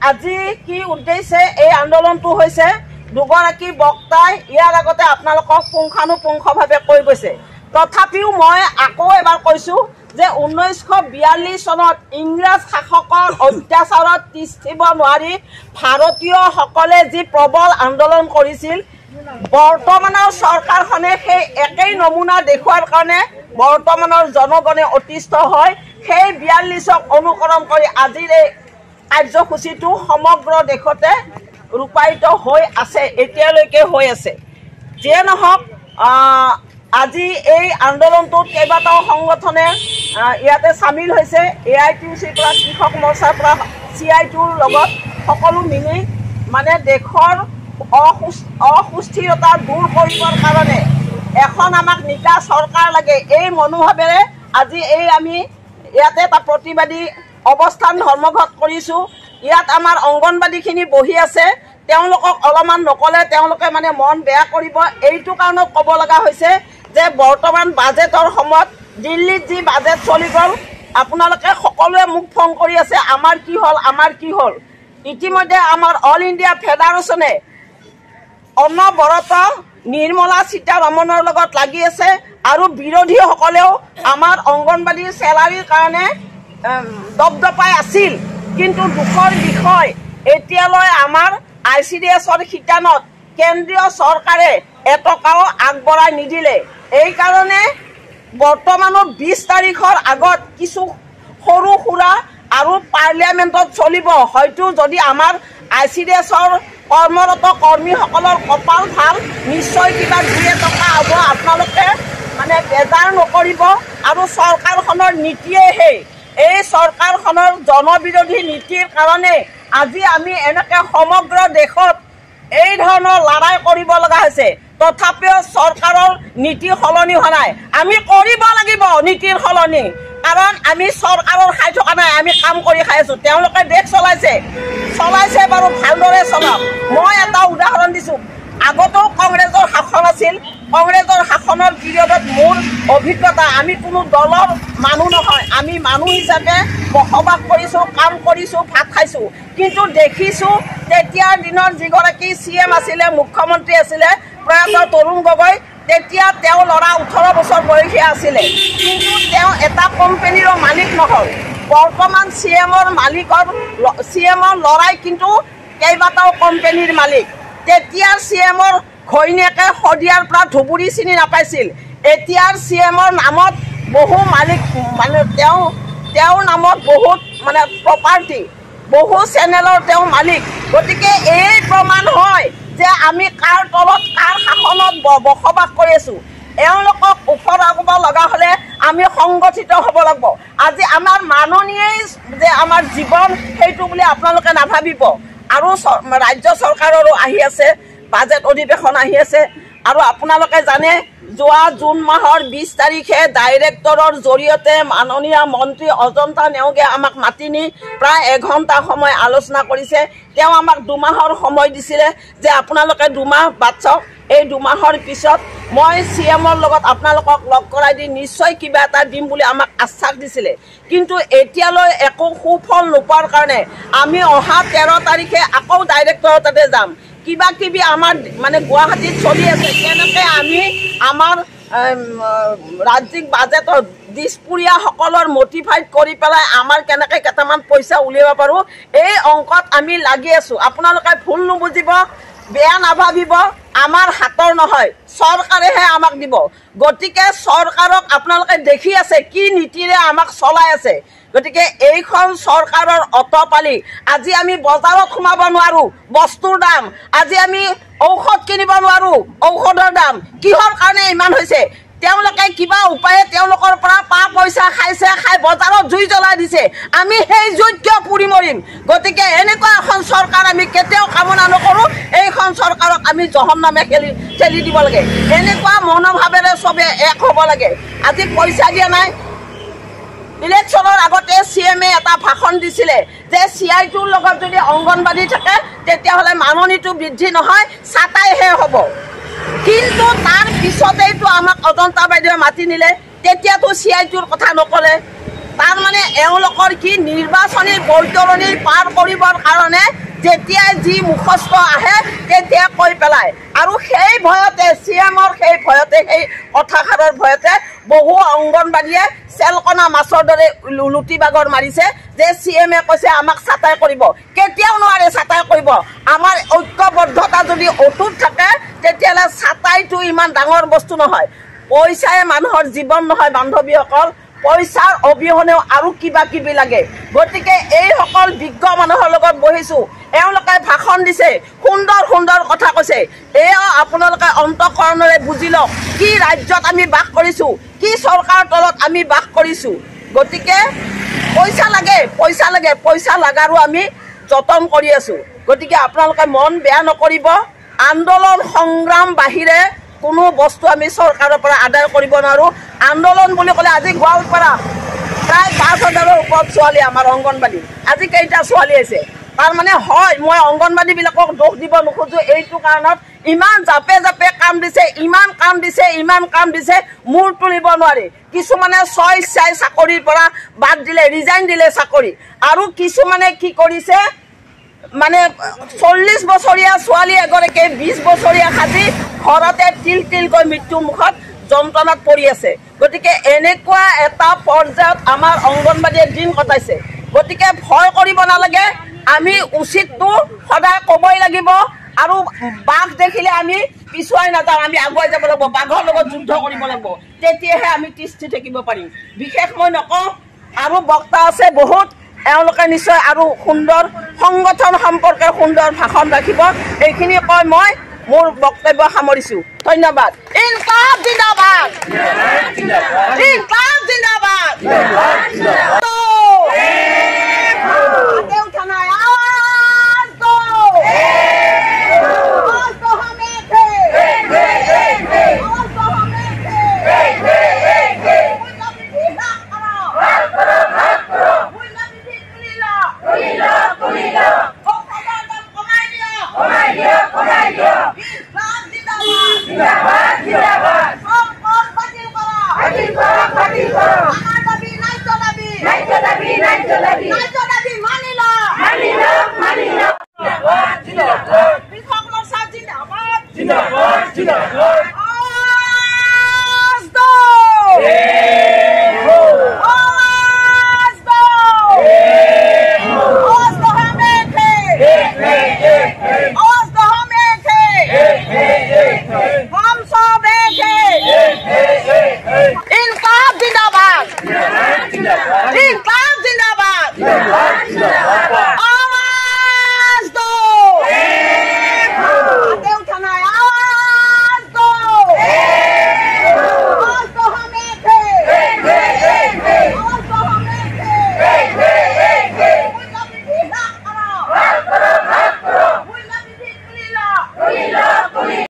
আজি কি উদ্দেশ্যে এই আন্দোলনটো হৈছে দুগৰাকী বক্তাই ইয়াৰ আগতে আপোনালোকক পুংখানুপুংখভাৱে কৈ গৈছে। তথাপিও মই আকৌ এবাৰ কৈছোঁ যে 1942 চনত ইংৰাজ শাসকৰ অত্যাচাৰত তিষ্ঠিব নোৱাৰি ভাৰতীয়সকলে যি প্ৰবল আন্দোলন কৰিছিল, বৰ্তমানৰ চৰকাৰখনে সেই একেই নমুনা দেখুৱাৰ কাৰণে বৰ্তমানৰ জনগণে অতিষ্ঠ হয়। সেই 42ক অনুকৰণ কৰি আজিৰ এই কাৰ্যসূচীটো সমগ্ৰ দেশতে ৰূপায়িত হৈ আছে, এতিয়ালৈকে হৈ আছে। যিয়ে নহওক আজি এই আন্দোলনটোত কেইবাটাও সংগঠনে ইয়াতে চামিল হৈছে। AITUCৰ পৰা, কৃষক মৰ্চাৰ পৰা, CITUৰ লগত সকলো মিলি মানে দেশৰ অসুস্থিৰতা দূৰ কৰিবৰ কাৰণে এখন আমাক নিকা চৰকাৰ লাগে, এই মনোভাৱেৰে আজি এই আমি ইয়াতে এটা প্ৰতিবাদী অৱস্থান ধৰ্মঘট কৰিছোঁ। ইয়াত আমাৰ অংগনবাদীখিনি বহি আছে, তেওঁলোকক অলপমান নক'লে তেওঁলোকে মানে মন বেয়া কৰিব। এইটো কাৰণত ক'ব লগা হৈছে যে বৰ্তমান বাজেটৰ সময়ত দিল্লীত যি বাজেট চলি গ'ল, আপোনালোকে সকলোৱে মোক ফোন কৰি আছে আমাৰ কি হ'ল, আমাৰ কি হ'ল। ইতিমধ্যে আমাৰ অল ইণ্ডিয়া ফেডাৰেশ্যনে অনবৰত নিৰ্মলা সীতাৰমণৰ লগত লাগি আছে আৰু বিৰোধীসকলেও আমাৰ অংগনবাদীৰ চেলাৰীৰ কাৰণে দপদপাই আছিল। কিন্তু দুখৰ বিষয়, এতিয়ালৈ আমাৰ ICDSৰ শিতানত কেন্দ্ৰীয় চৰকাৰে এটকাও আগবঢ়াই নিদিলে। এইকাৰণে বৰ্তমানৰ 20 তাৰিখৰ আগত কিছু সৰু সুৰা আৰু পাৰ্লিয়ামেণ্টত চলিব। হয়তো যদি আমাৰ ICDSৰ কৰ্মৰত কৰ্মীসকলৰ কপাল ভাল, নিশ্চয় কিবা 2 টকা হ'ব। আপোনালোকে মানে বেজাৰ নকৰিব। আৰু চৰকাৰখনৰ নীতিয়ে এই চৰকাৰখনৰ জনবিৰোধী নীতিৰ কাৰণে আজি আমি এনেকৈ সমগ্ৰ দেশত এই ধৰণৰ লৰাই কৰিব লগা হৈছে। তথাপিও চৰকাৰৰ নীতি সলনি হোৱা নাই। আমি কৰিব লাগিব নীতিৰ সলনি, কাৰণ আমি চৰকাৰৰ খাই থকা নাই, আমি কাম কৰি খাই আছোঁ। তেওঁলোকে দেশ চলাইছে বাৰু, ভালদৰে চলাওক। মই এটা উদাহৰণ দিছোঁ, আগতেও কংগ্ৰেছৰ শাসন আছিল। কংগ্ৰেছৰ শাসনৰ পিৰিয়ডত মোৰ অভিজ্ঞতা, আমি কোনো দলৰ মানুহ নহয়, আমি মানুহ হিচাপে বসবাস কৰিছোঁ, কাম কৰিছোঁ, ভাত খাইছোঁ। কিন্তু দেখিছোঁ তেতিয়াৰ দিনৰ যিগৰাকী CM আছিলে, মুখ্যমন্ত্ৰী আছিলে প্ৰয়াত তৰুণ গগৈ, তেতিয়া তেওঁ ল'ৰা 18 বছৰ বয়সীয়া আছিলে। কিন্তু তেওঁ এটা কোম্পানীৰো মালিক নহ'ল। বৰ্তমান CMৰ ল'ৰাই কিন্তু কেইবাটাও কোম্পানীৰ মালিক। তেতিয়াৰ CMৰ ঘৈণীয়েকে শদিয়াৰ পৰা ধুবুৰী চিনি নাপাইছিল। এতিয়াৰ CMৰ নামত বহু মালিক, মানে তেওঁৰ নামত বহুত মানে প্ৰপাৰ্টি, বহু চেনেলৰ তেওঁ মালিক। গতিকে এই প্ৰমাণ হয় যে আমি কাৰ তলত, কাৰ শাসনত বসবাস কৰি আছোঁ। এওঁলোকক ওফৰাব লগা হ'লে আমি সংগঠিত হ'ব লাগিব। আজি আমাৰ মাননীয়েই যে আমাৰ জীৱন সেইটো বুলি আপোনালোকে নাভাবিব। আৰু ৰাজ্য চৰকাৰৰো আহি আছে, বাজেট অধিৱেশন আহি আছে। আৰু আপোনালোকে জানে যোৱা জুন মাহৰ 20 তাৰিখে ডাইৰেক্টৰৰ জৰিয়তে মাননীয় মন্ত্ৰী অজন্তা নেওগে আমাক মাতি নি প্ৰায় 1 ঘণ্টা সময় আলোচনা কৰিছে। তেওঁ আমাক 2 মাহৰ সময় দিছিলে যে আপোনালোকে 2 মাহ বাট চাওক। এই 2 মাহৰ পিছত মই CMৰ লগত আপোনালোকক লগ কৰাই দি নিশ্চয় কিবা এটা দিম বুলি আমাক আশ্বাস দিছিলে। কিন্তু এতিয়ালৈ একো সুফল নোপোৱাৰ কাৰণে আমি অহা 13 তাৰিখে আকৌ ডাইৰেক্টৰৰ তাতে যাম। কিবা কিবি আমাৰ মানে গুৱাহাটীত চলি আছে, কেনেকৈ আমি আমাৰ ৰাজ্যিক বাজেটত দিছপুৰীয়াসকলৰ মটিফাইড কৰি পেলাই আমাৰ কেনেকৈ কেইটামান পইচা উলিয়াব পাৰোঁ, এই অংকত আমি লাগি আছোঁ। আপোনালোকে ভুল নুবুজিব, বেয়া নাভাবিব, আমাৰ হাতৰ নহয়, চৰকাৰেহে আমাক দিব। গতিকে চৰকাৰক আপোনালোকে দেখি আছে কি নীতিৰে আমাক চলাই আছে। গতিকে এইখন চৰকাৰৰ অটপালি। আজি আমি বজাৰত সোমাব নোৱাৰোঁ, বস্তুৰ দাম। আজি আমি ঔষধ কিনিব নোৱাৰোঁ, ঔষধৰ দাম। কিহৰ কাৰণে ইমান হৈছে? তেওঁলোকে কিবা উপায়ে তেওঁলোকৰ পৰা পইচা খাইছে, খাই বজাৰত জুই জ্বলাই দিছে। আমি সেই জুইত কিয় পুৰি মৰিম? গতিকে এনেকুৱা এখন চৰকাৰ আমি কেতিয়াও কামনা নকৰোঁ। এইখন চৰকাৰক আমি জহন্নামে ঠেলি দিব লাগে। এনেকুৱা মনোভাৱেৰে চবে এক হ'ব লাগে। আজি পইচা দিয়া নাই। ইলেকশ্যনৰ আগতে CMে এটা ভাষণ দিছিলে যে CITUৰ লগত যদি অংগনবাদী থাকে তেতিয়াহ'লে মাননীটো বৃদ্ধি নহয়, ছাটাইহে হ'ব। কিন্তু তাৰ পিছতেইতো আমাক অজন্তা বাইদেৱে মাতি নিলে, তেতিয়াতো CITUৰ কথা নক'লে। তাৰ মানে এওঁলোকৰ কি নিৰ্বাচনী বৈতৰণি পাৰ কৰিবৰ কাৰণে যেতিয়াই যি মুখস্থ আহে তেতিয়া কৈ পেলায় আৰু সেই ভয়তে CMৰ সেই ভয়তে সেই কথাষাৰৰ ভয়তে বহু অংগনবাদীয়ে চেলকণা মাছৰ দৰে লুটি বাগৰ মাৰিছে যে CMে কৈছে আমাক ছাটাই কৰিব কেতিয়াও নোৱাৰে ছাটাই কৰিব আমাৰ ঐক্যবদ্ধতা যদি অটুট থাকে তেতিয়াহ'লে ছাটাইটো ইমান ডাঙৰ বস্তু নহয় পইচাই মানুহৰ জীৱন নহয় বান্ধৱীসকল পইচাৰ অবিহনেও আৰু কিবা কিবি লাগে গতিকে এইসকল বিজ্ঞ মানুহৰ লগত বহিছোঁ এওঁলোকে ভাষণ দিছে সুন্দৰ সুন্দৰ কথা কৈছে এয়া আপোনালোকে অন্তঃকৰণেৰে বুজি লওক কি ৰাজ্যত আমি বাস কৰিছোঁ কি চৰকাৰৰ তলত আমি বাস কৰিছোঁ গতিকে পইচা লাগে পইচা লাগাৰো আমি যতন কৰি আছোঁ গতিকে আপোনালোকে মন বেয়া নকৰিব আন্দোলন সংগ্ৰাম বাহিৰে কোনো বস্তু আমি চৰকাৰৰ পৰা আদায় কৰিব নোৱাৰোঁ আন্দোলন বুলি ক'লে আজি গোৱালপাৰা প্ৰায় ৫,০০০ৰ ওপৰত ছোৱালী আমাৰ অংগনবাদী আজি কেইটা ছোৱালী আছে তাৰ মানে হয় মই অংগনবাদীবিলাকক দোষ দিব নোখোজোঁ এইটো কাৰণত ইমান জাপে ইমান কাম দিছে মূৰ তুলিব নোৱাৰি কিছুমানে স্বইচ্ছাই চাকৰিৰ পৰা বাদ দিলে ৰিজাইন দিলে চাকৰি আৰু কিছুমানে কি কৰিছে মানে 40 বছৰীয়া ছোৱালী এগৰাকী 20 বছৰীয়া সাজি ঘৰতে তিলকৈ মৃত্যু মুখত যন্ত্ৰণাত পৰি আছে গতিকে এনেকুৱা এটা পৰ্যায়ত আমাৰ অংগনবাদীয়ে দিন কটাইছে গতিকে ভয় কৰিব নালাগে আমি উচিতটো সদায় ক'বই লাগিব আৰু বাঘ দেখিলে আমি পিছুৱাই নাযাওঁ আমি আগুৱাই যাব লাগিব বাঘৰ লগত যুদ্ধ কৰিব লাগিব তেতিয়াহে আমি তিষ্ঠি থাকিব পাৰিম বিশেষ মই নকওঁ আৰু বক্তা আছে বহুত এওঁলোকে নিশ্চয় আৰু সুন্দৰ সংগঠন সম্পৰ্কে সুন্দৰ ভাষণ ৰাখিব এইখিনি কৈ মই মোৰ বক্তব্য সামৰিছোঁ ধন্যবাদ ইনকলাব জিন্দাবাদ ইনকলাব জিন্দাবাদ